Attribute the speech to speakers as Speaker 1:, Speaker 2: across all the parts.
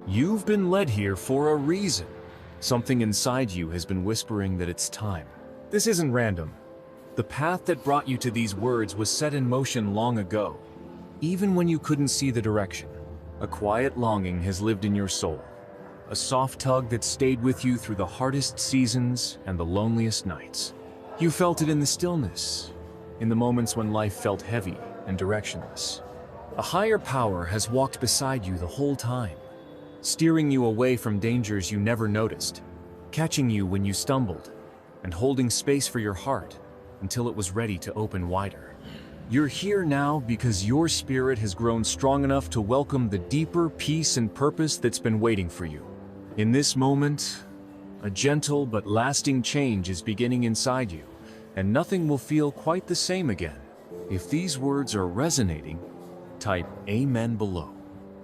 Speaker 1: You've been led here for a reason. Something inside you has been whispering that it's time. This isn't random. The path that brought you to these words was set in motion long ago. Even when you couldn't see the direction, a quiet longing has lived in your soul. A soft tug that stayed with you through the hardest seasons and the loneliest nights. You felt it in the stillness, in the moments when life felt heavy and directionless. A higher power has walked beside you the whole time, steering you away from dangers you never noticed, catching you when you stumbled, and holding space for your heart until it was ready to open wider. You're here now because your spirit has grown strong enough to welcome the deeper peace and purpose that's been waiting for you. In this moment, a gentle but lasting change is beginning inside you, and nothing will feel quite the same again. If these words are resonating, type Amen below.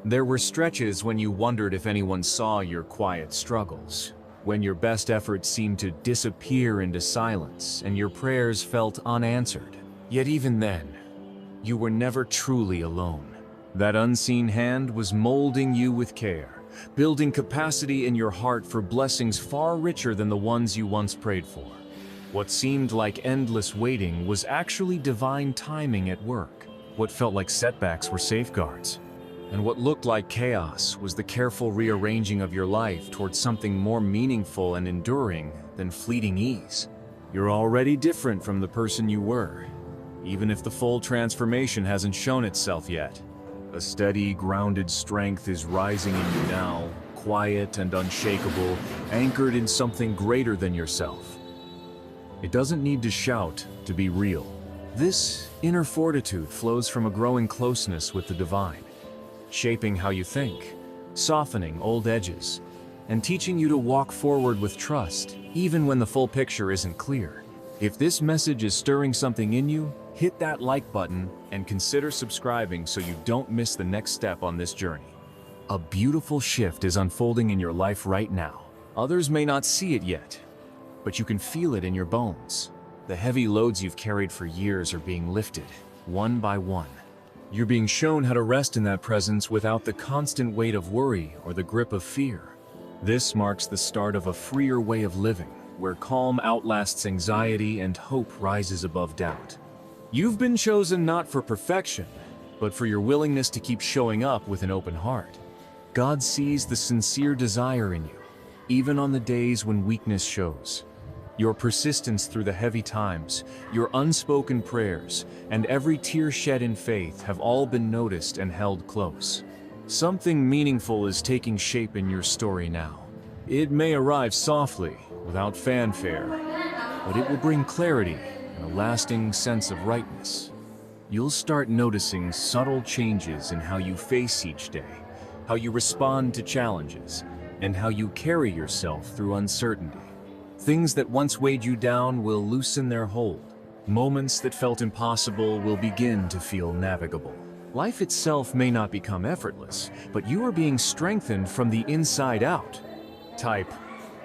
Speaker 1: There were stretches when you wondered if anyone saw your quiet struggles, when your best efforts seemed to disappear into silence and your prayers felt unanswered. Yet even then, you were never truly alone. That unseen hand was molding you with care, building capacity in your heart for blessings far richer than the ones you once prayed for. What seemed like endless waiting was actually divine timing at work. What felt like setbacks were safeguards. And what looked like chaos was the careful rearranging of your life towards something more meaningful and enduring than fleeting ease. You're already different from the person you were, even if the full transformation hasn't shown itself yet. A steady, grounded strength is rising in you now, quiet and unshakable, anchored in something greater than yourself. It doesn't need to shout to be real. This inner fortitude flows from a growing closeness with the divine, shaping how you think, softening old edges, and teaching you to walk forward with trust, even when the full picture isn't clear. If this message is stirring something in you, hit that like button and consider subscribing so you don't miss the next step on this journey. A beautiful shift is unfolding in your life right now. Others may not see it yet, but you can feel it in your bones. The heavy loads you've carried for years are being lifted, one by one. You're being shown how to rest in that presence without the constant weight of worry or the grip of fear. This marks the start of a freer way of living, where calm outlasts anxiety and hope rises above doubt. You've been chosen not for perfection, but for your willingness to keep showing up with an open heart. God sees the sincere desire in you, even on the days when weakness shows. Your persistence through the heavy times, your unspoken prayers, and every tear shed in faith have all been noticed and held close. Something meaningful is taking shape in your story now. It may arrive softly, without fanfare, but it will bring clarity and a lasting sense of rightness. You'll start noticing subtle changes in how you face each day, how you respond to challenges, and how you carry yourself through uncertainty. Things that once weighed you down will loosen their hold. Moments that felt impossible will begin to feel navigable. Life itself may not become effortless, but you are being strengthened from the inside out. Type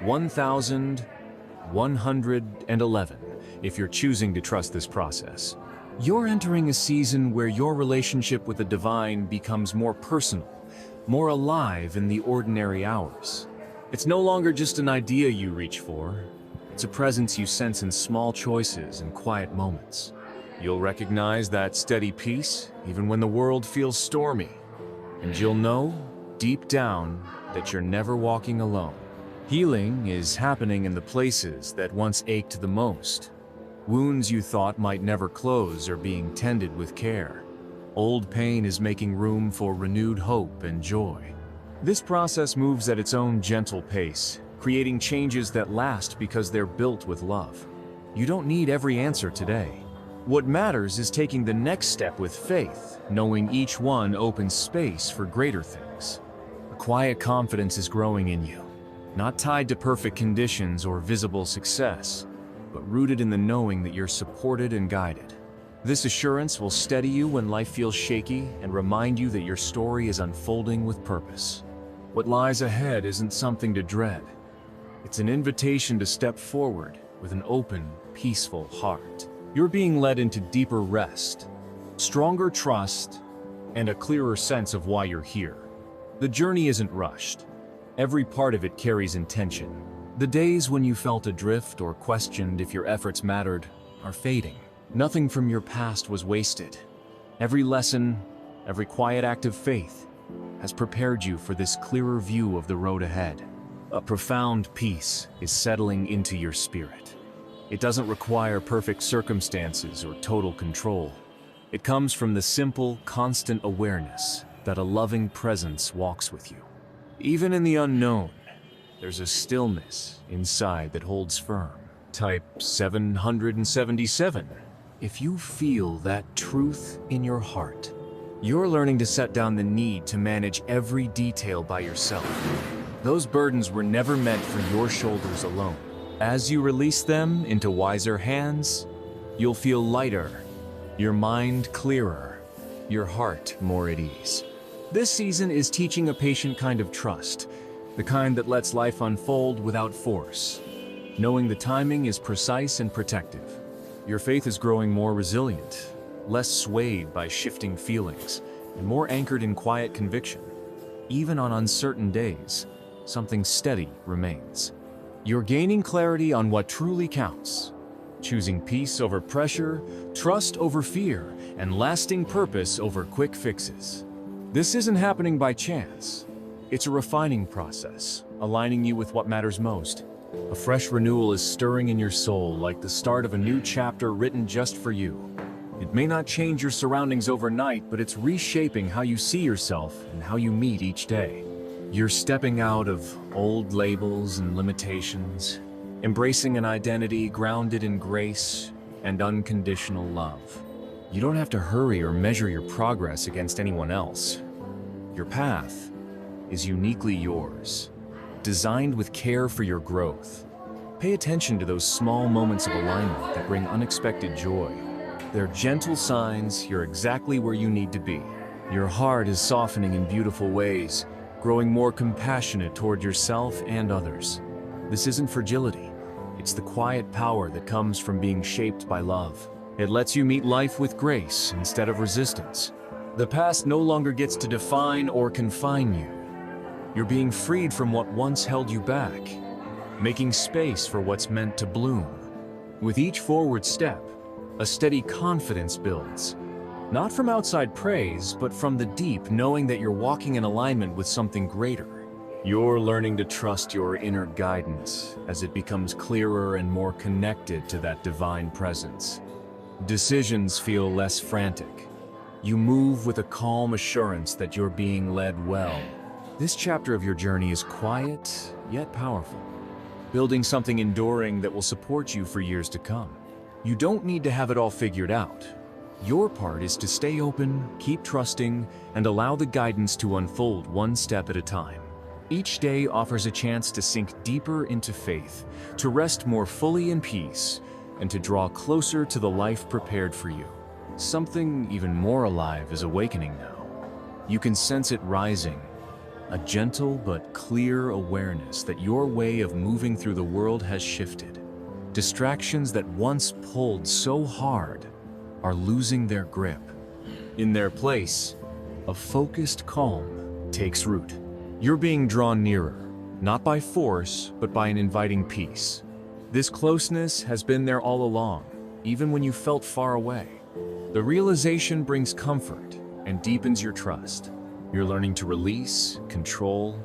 Speaker 1: 1111 if you're choosing to trust this process. You're entering a season where your relationship with the divine becomes more personal, more alive in the ordinary hours. It's no longer just an idea you reach for. It's a presence you sense in small choices and quiet moments. You'll recognize that steady peace even when the world feels stormy. And you'll know, deep down, that you're never walking alone. Healing is happening in the places that once ached the most. Wounds you thought might never close are being tended with care. Old pain is making room for renewed hope and joy. This process moves at its own gentle pace, creating changes that last because they're built with love. You don't need every answer today. What matters is taking the next step with faith, knowing each one opens space for greater things. A quiet confidence is growing in you, not tied to perfect conditions or visible success, but rooted in the knowing that you're supported and guided. This assurance will steady you when life feels shaky and remind you that your story is unfolding with purpose. What lies ahead isn't something to dread. It's an invitation to step forward with an open, peaceful heart. You're being led into deeper rest, stronger trust, and a clearer sense of why you're here. The journey isn't rushed. Every part of it carries intention. The days when you felt adrift or questioned if your efforts mattered are fading. Nothing from your past was wasted. Every lesson, every quiet act of faith has prepared you for this clearer view of the road ahead. A profound peace is settling into your spirit. It doesn't require perfect circumstances or total control. It comes from the simple, constant awareness that a loving presence walks with you. Even in the unknown, there's a stillness inside that holds firm. Type 777 if you feel that truth in your heart. You're learning to set down the need to manage every detail by yourself. Those burdens were never meant for your shoulders alone. As you release them into wiser hands, you'll feel lighter, your mind clearer, your heart more at ease. This season is teaching a patient kind of trust, the kind that lets life unfold without force, knowing the timing is precise and protective. Your faith is growing more resilient, less swayed by shifting feelings, and more anchored in quiet conviction. Even on uncertain days, something steady remains. You're gaining clarity on what truly counts, choosing peace over pressure, trust over fear, and lasting purpose over quick fixes. This isn't happening by chance. It's a refining process, aligning you with what matters most. A fresh renewal is stirring in your soul like the start of a new chapter written just for you. It may not change your surroundings overnight, but it's reshaping how you see yourself and how you meet each day. You're stepping out of old labels and limitations, embracing an identity grounded in grace and unconditional love. You don't have to hurry or measure your progress against anyone else. Your path is uniquely yours, designed with care for your growth. Pay attention to those small moments of alignment that bring unexpected joy. They're gentle signs you're exactly where you need to be. Your heart is softening in beautiful ways, growing more compassionate toward yourself and others. This isn't fragility. It's the quiet power that comes from being shaped by love. It lets you meet life with grace instead of resistance. The past no longer gets to define or confine you. You're being freed from what once held you back, making space for what's meant to bloom. With each forward step, a steady confidence builds, not from outside praise, but from the deep knowing that you're walking in alignment with something greater. You're learning to trust your inner guidance as it becomes clearer and more connected to that divine presence. Decisions feel less frantic. You move with a calm assurance that you're being led well. This chapter of your journey is quiet, yet powerful, building something enduring that will support you for years to come. You don't need to have it all figured out. Your part is to stay open, keep trusting, and allow the guidance to unfold one step at a time. Each day offers a chance to sink deeper into faith, to rest more fully in peace, and to draw closer to the life prepared for you. Something even more alive is awakening now. You can sense it rising, a gentle but clear awareness that your way of moving through the world has shifted. Distractions that once pulled so hard are losing their grip. In their place, a focused calm takes root. You're being drawn nearer, not by force, but by an inviting peace. This closeness has been there all along, even when you felt far away. The realization brings comfort and deepens your trust. You're learning to release, control,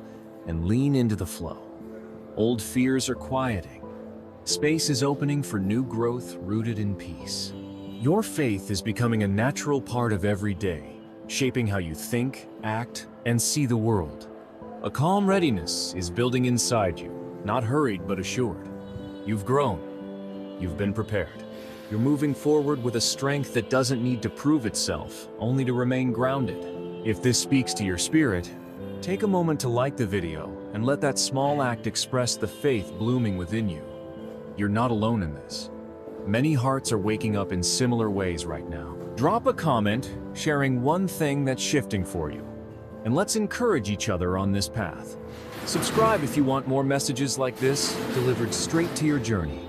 Speaker 1: and lean into the flow. Old fears are quieting. Space is opening for new growth rooted in peace. Your faith is becoming a natural part of every day, shaping how you think, act, and see the world. A calm readiness is building inside you, not hurried but assured. You've grown. You've been prepared. You're moving forward with a strength that doesn't need to prove itself, only to remain grounded. If this speaks to your spirit, take a moment to like the video and let that small act express the faith blooming within you. You're not alone in this. Many hearts are waking up in similar ways right now. Drop a comment sharing one thing that's shifting for you, and let's encourage each other on this path. Subscribe if you want more messages like this delivered straight to your journey.